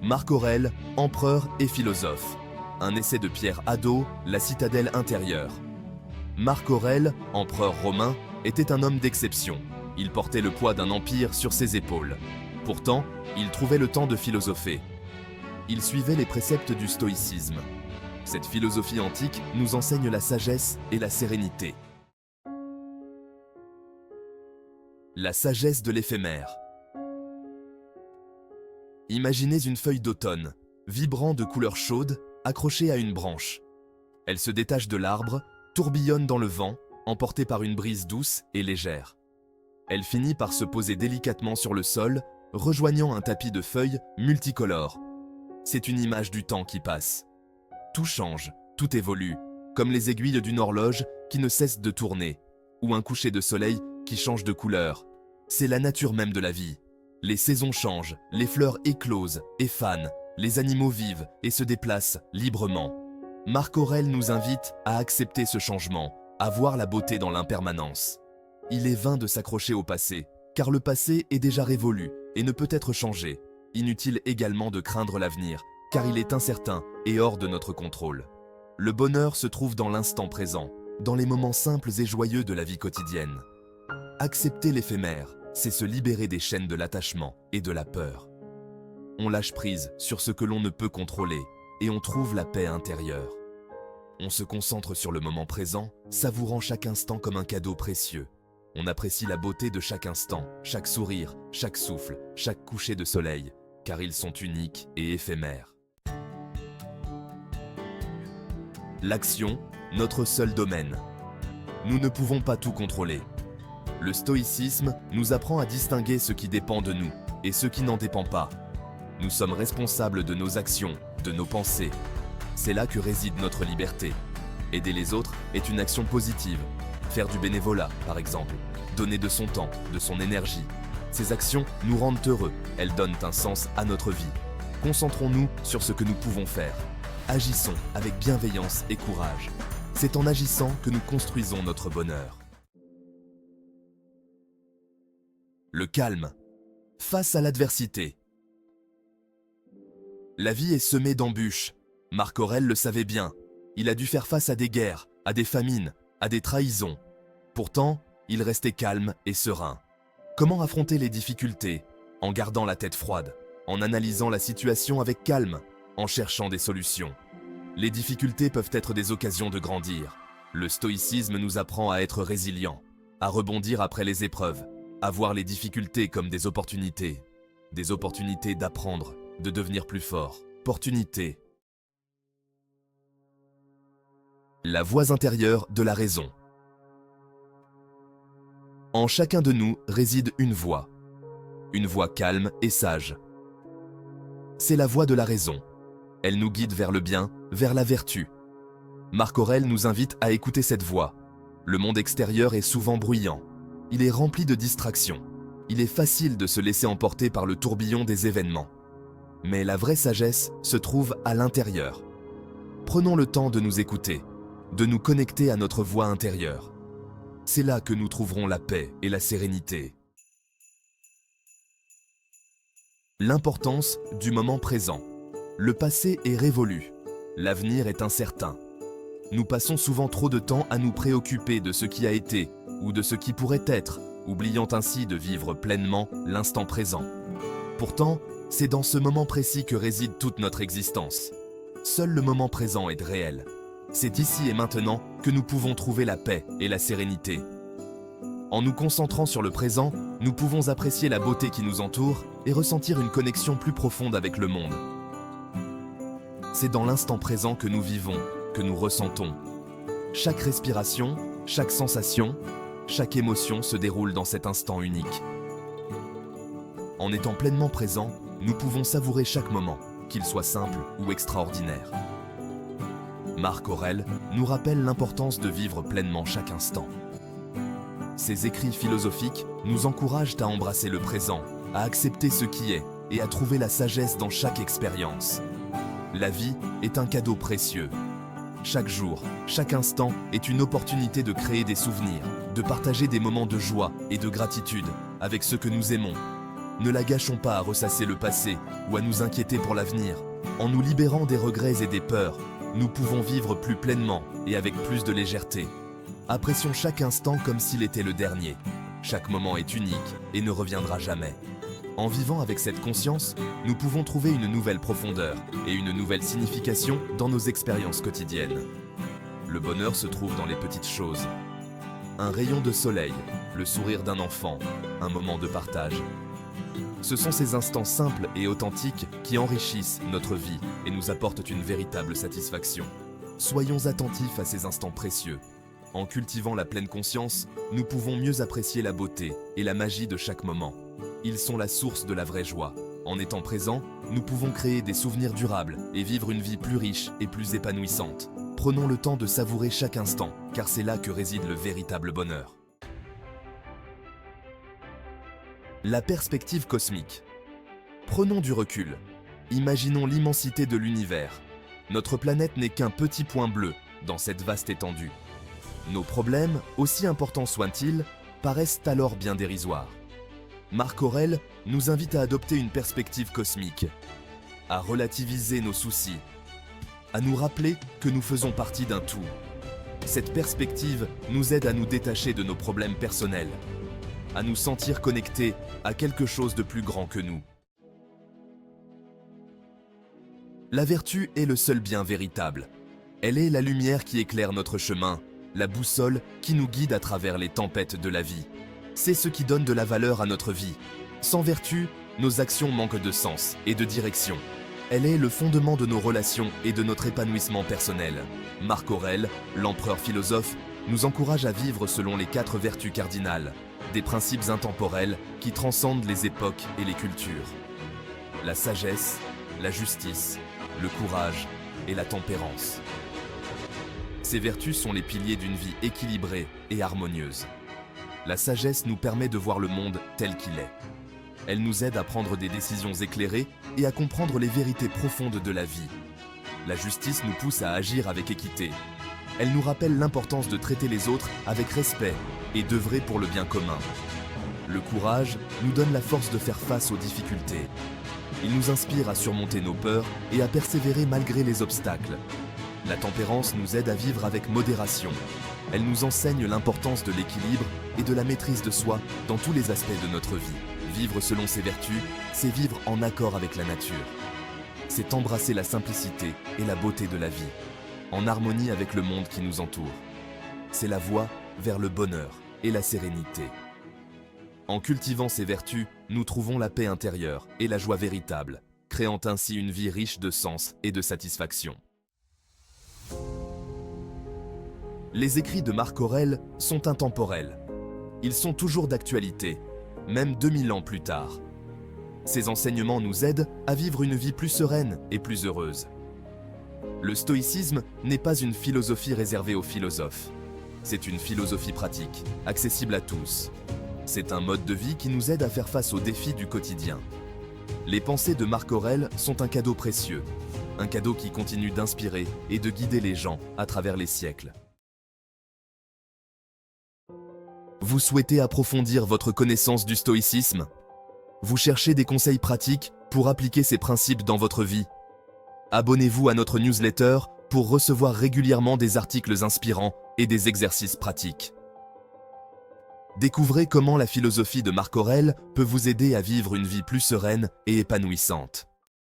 Marc Aurèle, empereur et philosophe. Un essai de Pierre Hadot, La citadelle intérieure. Marc Aurèle, empereur romain, était un homme d'exception. Il portait le poids d'un empire sur ses épaules. Pourtant, il trouvait le temps de philosopher. Il suivait les préceptes du stoïcisme. Cette philosophie antique nous enseigne la sagesse et la sérénité. La sagesse de l'éphémère. Imaginez une feuille d'automne, vibrant de couleurs chaudes, accrochée à une branche. Elle se détache de l'arbre, tourbillonne dans le vent, emportée par une brise douce et légère. Elle finit par se poser délicatement sur le sol, rejoignant un tapis de feuilles multicolores. C'est une image du temps qui passe. Tout change, tout évolue, comme les aiguilles d'une horloge qui ne cesse de tourner, ou un coucher de soleil qui change de couleur. C'est la nature même de la vie. Les saisons changent, les fleurs éclosent et fanent, les animaux vivent et se déplacent librement. Marc Aurèle nous invite à accepter ce changement, à voir la beauté dans l'impermanence. Il est vain de s'accrocher au passé, car le passé est déjà révolu et ne peut être changé. Inutile également de craindre l'avenir, car il est incertain et hors de notre contrôle. Le bonheur se trouve dans l'instant présent, dans les moments simples et joyeux de la vie quotidienne. Accepter l'éphémère, c'est se libérer des chaînes de l'attachement et de la peur. On lâche prise sur ce que l'on ne peut contrôler et on trouve la paix intérieure. On se concentre sur le moment présent, savourant chaque instant comme un cadeau précieux. On apprécie la beauté de chaque instant, chaque sourire, chaque souffle, chaque coucher de soleil, car ils sont uniques et éphémères. L'action, notre seul domaine. Nous ne pouvons pas tout contrôler. Le stoïcisme nous apprend à distinguer ce qui dépend de nous et ce qui n'en dépend pas. Nous sommes responsables de nos actions, de nos pensées. C'est là que réside notre liberté. Aider les autres est une action positive. Faire du bénévolat, par exemple. Donner de son temps, de son énergie. Ces actions nous rendent heureux. Elles donnent un sens à notre vie. Concentrons-nous sur ce que nous pouvons faire. Agissons avec bienveillance et courage. C'est en agissant que nous construisons notre bonheur. Le calme. Face à l'adversité. La vie est semée d'embûches. Marc Aurèle le savait bien. Il a dû faire face à des guerres, à des famines, à des trahisons. Pourtant, il restait calme et serein. Comment affronter les difficultés? En gardant la tête froide, en analysant la situation avec calme, en cherchant des solutions. Les difficultés peuvent être des occasions de grandir. Le stoïcisme nous apprend à être résilients, à rebondir après les épreuves, à voir les difficultés comme des opportunités d'apprendre, de devenir plus fort. Opportunités. La voix intérieure de la raison. En chacun de nous réside une voix calme et sage. C'est la voix de la raison. Elle nous guide vers le bien, vers la vertu. Marc Aurèle nous invite à écouter cette voix. Le monde extérieur est souvent bruyant. Il est rempli de distractions. Il est facile de se laisser emporter par le tourbillon des événements. Mais la vraie sagesse se trouve à l'intérieur. Prenons le temps de nous écouter, de nous connecter à notre voix intérieure. C'est là que nous trouverons la paix et la sérénité. L'importance du moment présent. Le passé est révolu. L'avenir est incertain. Nous passons souvent trop de temps à nous préoccuper de ce qui a été ou de ce qui pourrait être, oubliant ainsi de vivre pleinement l'instant présent. Pourtant, c'est dans ce moment précis que réside toute notre existence. Seul le moment présent est réel. C'est ici et maintenant que nous pouvons trouver la paix et la sérénité. En nous concentrant sur le présent, nous pouvons apprécier la beauté qui nous entoure et ressentir une connexion plus profonde avec le monde. C'est dans l'instant présent que nous vivons, que nous ressentons. Chaque respiration, chaque sensation, chaque émotion se déroule dans cet instant unique. En étant pleinement présent, nous pouvons savourer chaque moment, qu'il soit simple ou extraordinaire. Marc Aurèle nous rappelle l'importance de vivre pleinement chaque instant. Ses écrits philosophiques nous encouragent à embrasser le présent, à accepter ce qui est et à trouver la sagesse dans chaque expérience. La vie est un cadeau précieux. Chaque jour, chaque instant est une opportunité de créer des souvenirs, de partager des moments de joie et de gratitude avec ceux que nous aimons. Ne la gâchons pas à ressasser le passé ou à nous inquiéter pour l'avenir. En nous libérant des regrets et des peurs, nous pouvons vivre plus pleinement et avec plus de légèreté. Apprécions chaque instant comme s'il était le dernier. Chaque moment est unique et ne reviendra jamais. En vivant avec cette conscience, nous pouvons trouver une nouvelle profondeur et une nouvelle signification dans nos expériences quotidiennes. Le bonheur se trouve dans les petites choses. Un rayon de soleil, le sourire d'un enfant, un moment de partage. Ce sont ces instants simples et authentiques qui enrichissent notre vie et nous apportent une véritable satisfaction. Soyons attentifs à ces instants précieux. En cultivant la pleine conscience, nous pouvons mieux apprécier la beauté et la magie de chaque moment. Ils sont la source de la vraie joie. En étant présents, nous pouvons créer des souvenirs durables et vivre une vie plus riche et plus épanouissante. Prenons le temps de savourer chaque instant, car c'est là que réside le véritable bonheur. La perspective cosmique. Prenons du recul. Imaginons l'immensité de l'univers. Notre planète n'est qu'un petit point bleu dans cette vaste étendue. Nos problèmes, aussi importants soient-ils, paraissent alors bien dérisoires. Marc Aurèle nous invite à adopter une perspective cosmique, à relativiser nos soucis, à nous rappeler que nous faisons partie d'un tout. Cette perspective nous aide à nous détacher de nos problèmes personnels, à nous sentir connectés à quelque chose de plus grand que nous. La vertu est le seul bien véritable. Elle est la lumière qui éclaire notre chemin, la boussole qui nous guide à travers les tempêtes de la vie. C'est ce qui donne de la valeur à notre vie. Sans vertu, nos actions manquent de sens et de direction. Elle est le fondement de nos relations et de notre épanouissement personnel. Marc Aurèle, l'empereur philosophe, nous encourage à vivre selon les 4 vertus cardinales, des principes intemporels qui transcendent les époques et les cultures. La sagesse, la justice, le courage et la tempérance. Ces vertus sont les piliers d'une vie équilibrée et harmonieuse. La sagesse nous permet de voir le monde tel qu'il est. Elle nous aide à prendre des décisions éclairées et à comprendre les vérités profondes de la vie. La justice nous pousse à agir avec équité. Elle nous rappelle l'importance de traiter les autres avec respect et d'œuvrer pour le bien commun. Le courage nous donne la force de faire face aux difficultés. Il nous inspire à surmonter nos peurs et à persévérer malgré les obstacles. La tempérance nous aide à vivre avec modération. Elle nous enseigne l'importance de l'équilibre et de la maîtrise de soi dans tous les aspects de notre vie. Vivre selon ses vertus, c'est vivre en accord avec la nature. C'est embrasser la simplicité et la beauté de la vie, en harmonie avec le monde qui nous entoure. C'est la voie vers le bonheur et la sérénité. En cultivant ces vertus, nous trouvons la paix intérieure et la joie véritable, créant ainsi une vie riche de sens et de satisfaction. Les écrits de Marc Aurèle sont intemporels. Ils sont toujours d'actualité, même 2000 ans plus tard. Ces enseignements nous aident à vivre une vie plus sereine et plus heureuse. Le stoïcisme n'est pas une philosophie réservée aux philosophes. C'est une philosophie pratique, accessible à tous. C'est un mode de vie qui nous aide à faire face aux défis du quotidien. Les pensées de Marc Aurèle sont un cadeau précieux, un cadeau qui continue d'inspirer et de guider les gens à travers les siècles. Vous souhaitez approfondir votre connaissance du stoïcisme? Vous cherchez des conseils pratiques pour appliquer ces principes dans votre vie? Abonnez-vous à notre newsletter pour recevoir régulièrement des articles inspirants et des exercices pratiques. Découvrez comment la philosophie de Marc Aurèle peut vous aider à vivre une vie plus sereine et épanouissante.